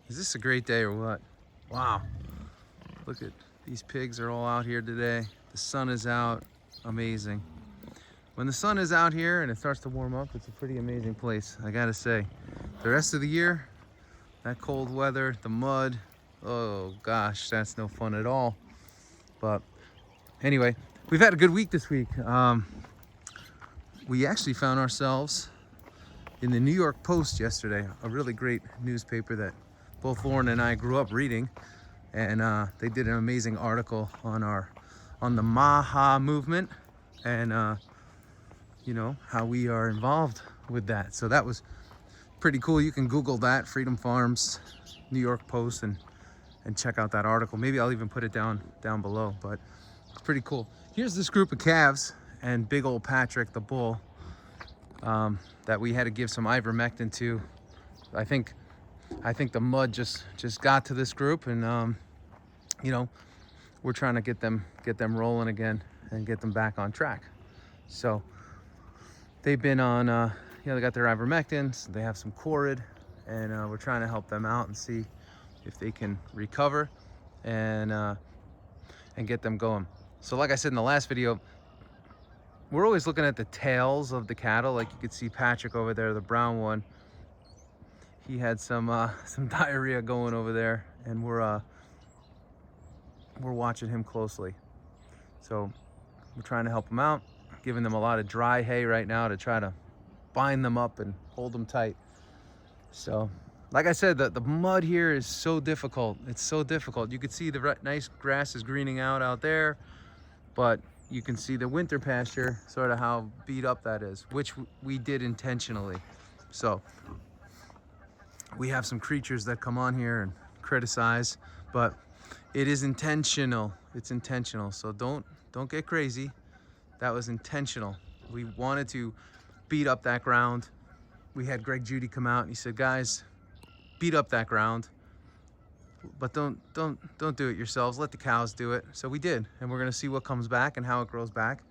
Is this a great day or what? Wow. Look at these pigs are all out here today. The sun is out. Amazing. When the sun is out here and it starts to warm up, it's a pretty amazing place, I gotta say. The rest of the year, that cold weather, the mud, oh gosh, that's no fun at all. But anyway, we've had a good week this week. We actually found ourselves in the New York Post yesterday, a really great newspaper that both Lauren and I grew up reading, and they did an amazing article on the 𝐲𝐫𝐬𝐭 movement and you know, how we are involved with that. So that was pretty cool. You can Google that, Freedom Farms, New York Post, and check out that article. Maybe I'll even put it down below, but it's pretty cool. Here's this group of calves and big old Patrick, the bull, that we had to give some ivermectin to. I think the mud just got to this group, and you know, we're trying to get them rolling again and get them back on track. So they've been on, you know, they got their ivermectins, they have some 𝐸, and we're trying to help them out and see if they can recover and get them going. So like I said in the last video, we're always looking at the tails of the cattle. Like you could see Patrick over there, the brown one. He had some diarrhea going over there, and we're watching him closely. So we're trying to help him out, giving them a lot of dry hay right now to try to bind them up and hold them tight. So like I said, the mud here is so difficult. It's so difficult. You can see the nice grass is greening out there, but you can see the winter pasture, sort of how beat up that is, which we did intentionally. So we have some creatures that come on here and criticize, but it is intentional. It's intentional. So don't get crazy. That was intentional. We wanted to beat up that ground. We had Greg Judy come out and he said, guys, beat up that ground, but don't do it yourselves. Let the cows do it. So we did, and we're gonna see what comes back and how it grows back,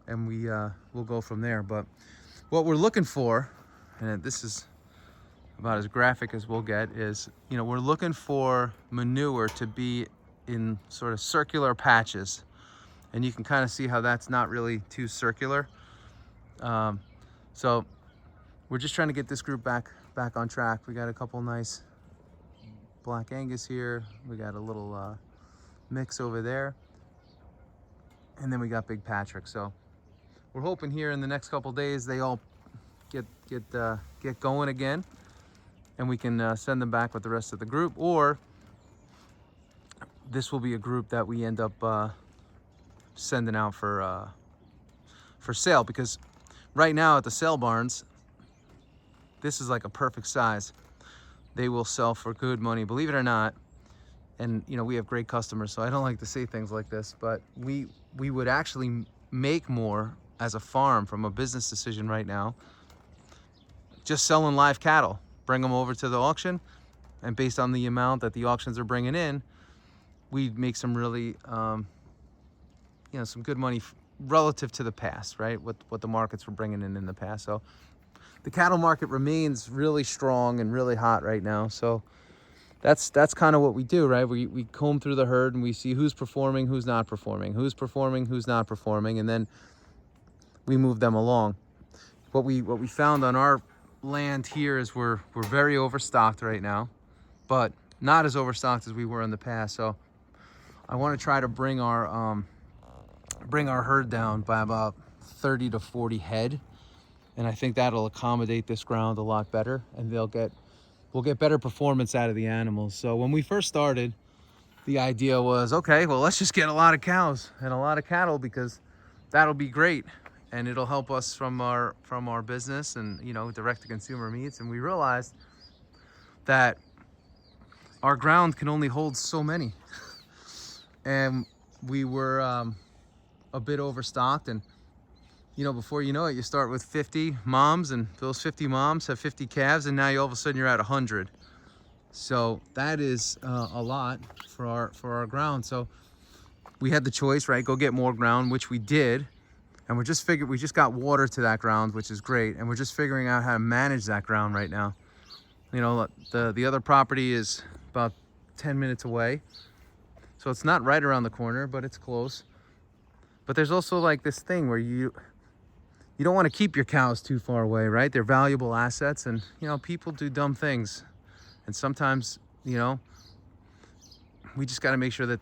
and we'll go from there. But what we're looking for, and this is about as graphic as we'll get, is, you know, we're looking for manure to be in sort of circular patches, and you can kind of see how that's not really too circular. So we're just trying to get this group back on track. We got a couple nice Black Angus here. We got a little mix over there, and then we got Big Patrick. So we're hoping here in the next couple days they all get going again, and we can send them back with the rest of the group, or this will be a group that we end up sending out for sale, because right now at the sale barns, this is like a perfect size. They will sell for good money, believe it or not. And you know, we have great customers, so I don't like to say things like this, but we would actually make more as a farm from a business decision right now, just selling live cattle. Bring them over to the auction, and based on the amount that the auctions are bringing in, we'd make some really, you know, some good money relative to the past, right? What the markets were bringing in the past. So the cattle market remains really strong and really hot right now. So that's kind of what we do, right? We comb through the herd and we see who's performing, who's not performing, who's performing, who's not performing, and then we move them along. What we found on our land here is we're very overstocked right now, but not as overstocked as we were in the past. So I want to try to bring our herd down by about 30 to 40 head, and I think that'll accommodate this ground a lot better, and we'll get better performance out of the animals. So when we first started, the idea was, okay, well, let's just get a lot of cows and a lot of cattle, because that'll be great and it'll help us from our business and, you know, direct to consumer meats. And we realized that our ground can only hold so many and we were a bit overstocked, and you know, before you know it, you start with 50 moms, and those 50 moms have 50 calves, and now all of a sudden you're at 100. So that is a lot for our ground. So we had the choice, right? Go get more ground, which we did, and we just got water to that ground, which is great, and we're just figuring out how to manage that ground right now. You know, the other property is about 10 minutes away. So it's not right around the corner, but it's close. But there's also like this thing where you don't want to keep your cows too far away, right? They're valuable assets, and you know, people do dumb things. And sometimes, you know, we just got to make sure that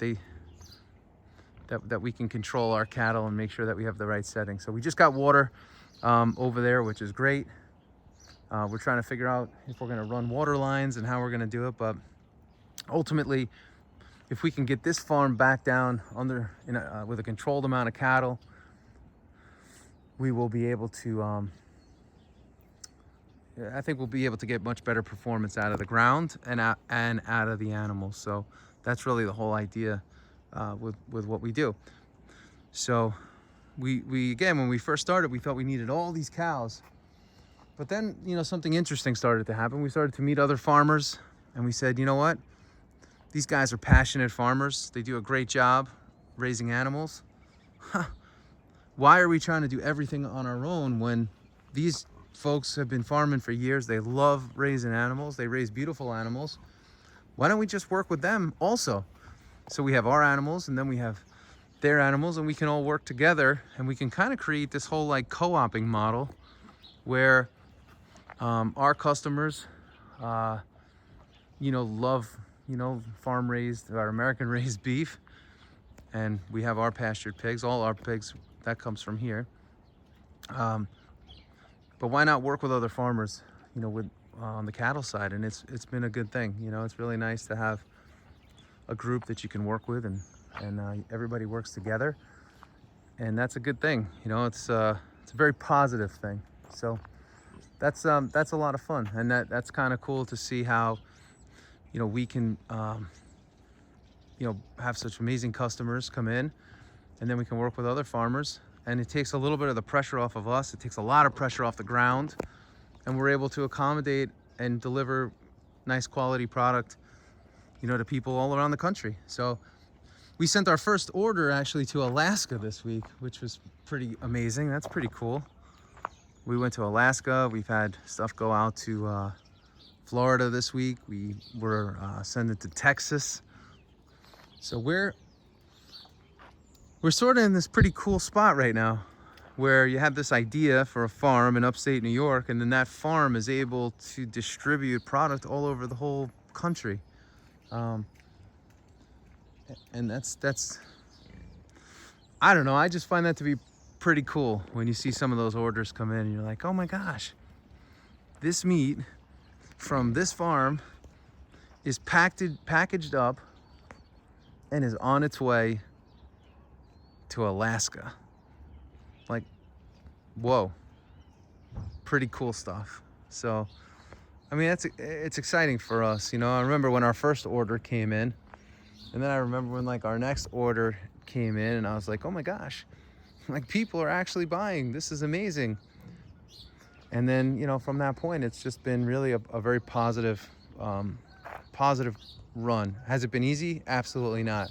that we can control our cattle and make sure that we have the right setting. So we just got water over there, which is great. We're trying to figure out if we're going to run water lines and how we're going to do it, but ultimately, if we can get this farm back down under with a controlled amount of cattle, we will be able to I think we'll be able to get much better performance out of the ground and out of the animals. So that's really the whole idea with what we do. So we again, when we first started, we thought we needed all these cows. But then, you know, something interesting started to happen. We started to meet other farmers, and we said, you know what? These guys are passionate farmers. They do a great job raising animals. Why are we trying to do everything on our own when these folks have been farming for years? They love raising animals. They raise beautiful animals. Why don't we just work with them also? So we have our animals, and then we have their animals, and we can all work together, and we can kind of create this whole like co-oping model where our customers, you know, love, you know, farm raised, our American raised beef, and we have our pastured pigs, all our pigs, that comes from here. But why not work with other farmers, you know, with on the cattle side? And it's been a good thing. You know, it's really nice to have a group that you can work with, and everybody works together, and that's a good thing. You know, it's a very positive thing. So that's a lot of fun, and that's kind of cool to see how, you know, we can you know, have such amazing customers come in, and then we can work with other farmers, and it takes a little bit of the pressure off of us. It takes a lot of pressure off the ground, and we're able to accommodate and deliver nice quality product, you know, to people all around the country. So we sent our first order actually to Alaska this week, which was pretty amazing. That's pretty cool. We went to Alaska. We've had stuff go out to Florida this week. We were sending to Texas. So we're sort of in this pretty cool spot right now, where you have this idea for a farm in upstate New York, and then that farm is able to distribute product all over the whole country. And that's I don't know, I just find that to be pretty cool when you see some of those orders come in and you're like, oh my gosh, this meat from this farm is packaged up and is on its way to Alaska. Like, whoa, pretty cool stuff. So I mean, it's exciting for us. You know, I remember when our first order came in, and then I remember when like our next order came in, and I was like, oh my gosh, like people are actually buying. This is amazing. And then, you know, from that point, it's just been really a very positive run. Has it been easy? Absolutely not.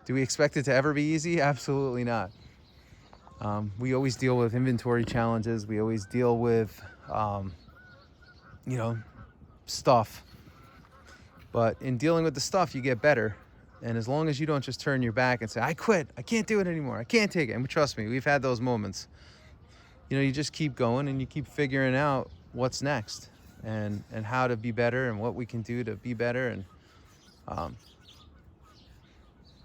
Do we expect it to ever be easy? Absolutely not. We always deal with inventory challenges. We always deal with, you know, stuff. But in dealing with the stuff, you get better. And as long as you don't just turn your back and say, I quit, I can't do it anymore, I can't take it. And trust me, we've had those moments. You know, you just keep going and you keep figuring out what's next and how to be better and what we can do to be better. And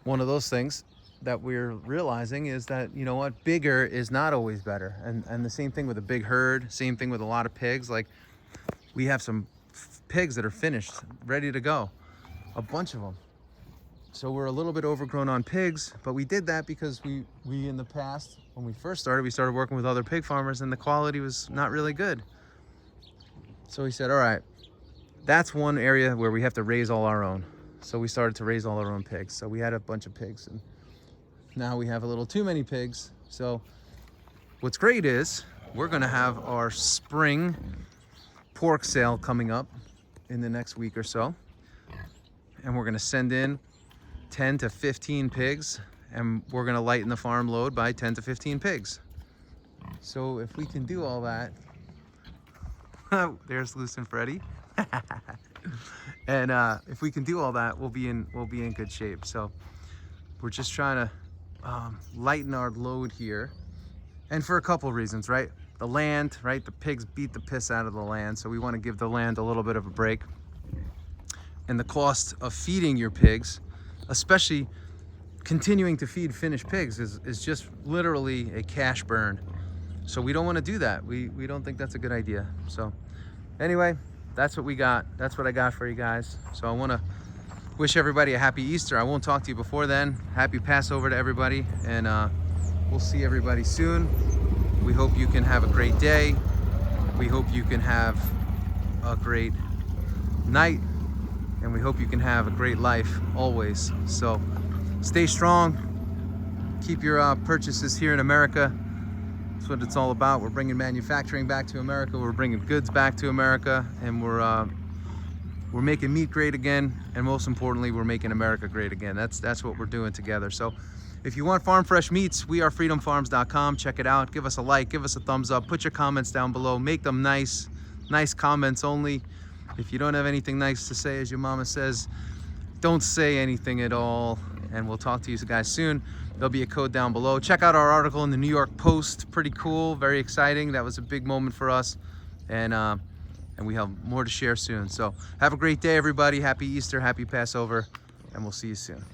one of those things that we're realizing is that, you know what, bigger is not always better. And the same thing with a big herd, same thing with a lot of pigs. Like, we have some pigs that are finished, ready to go, a bunch of them. So we're a little bit overgrown on pigs, but we did that because we in the past, when we first started, we started working with other pig farmers and the quality was not really good. So we said, all right, that's one area where we have to raise all our own. So we started to raise all our own pigs. So we had a bunch of pigs, and now we have a little too many pigs. So what's great is we're gonna have our spring pork sale coming up in the next week or so. And we're gonna send in 10 to 15 pigs, and we're gonna lighten the farm load by 10 to 15 pigs. So if we can do all that, there's Luce and Freddie. And if we can do all that, we'll be in good shape. So we're just trying to lighten our load here, and for a couple reasons, right? The land, right? The pigs beat the piss out of the land, so we want to give the land a little bit of a break. And the cost of feeding your pigs, especially continuing to feed finished pigs, is just literally a cash burn. So we don't want to do that. We don't think that's a good idea. So anyway, that's what we got. That's what I got for you guys. So I want to wish everybody a happy Easter. I won't talk to you before then. Happy Passover to everybody, and we'll see everybody soon. We hope you can have a great day. We hope you can have a great night, and we hope you can have a great life always. So stay strong. Keep your purchases here in America. That's what it's all about. We're bringing manufacturing back to America. We're bringing goods back to America, and we're making meat great again, and most importantly, we're making America great again. That's what we're doing together. So if you want farm fresh meats, we are freedomfarms.com. Check it out. Give us a like, give us a thumbs up, put your comments down below. Make them nice comments only. If you don't have anything nice to say, as your mama says, don't say anything at all. And we'll talk to you guys soon. There'll be a code down below. Check out our article in the New York Post. Pretty cool, very exciting. That was a big moment for us. And we have more to share soon. So have a great day, everybody. Happy Easter, happy Passover, and we'll see you soon.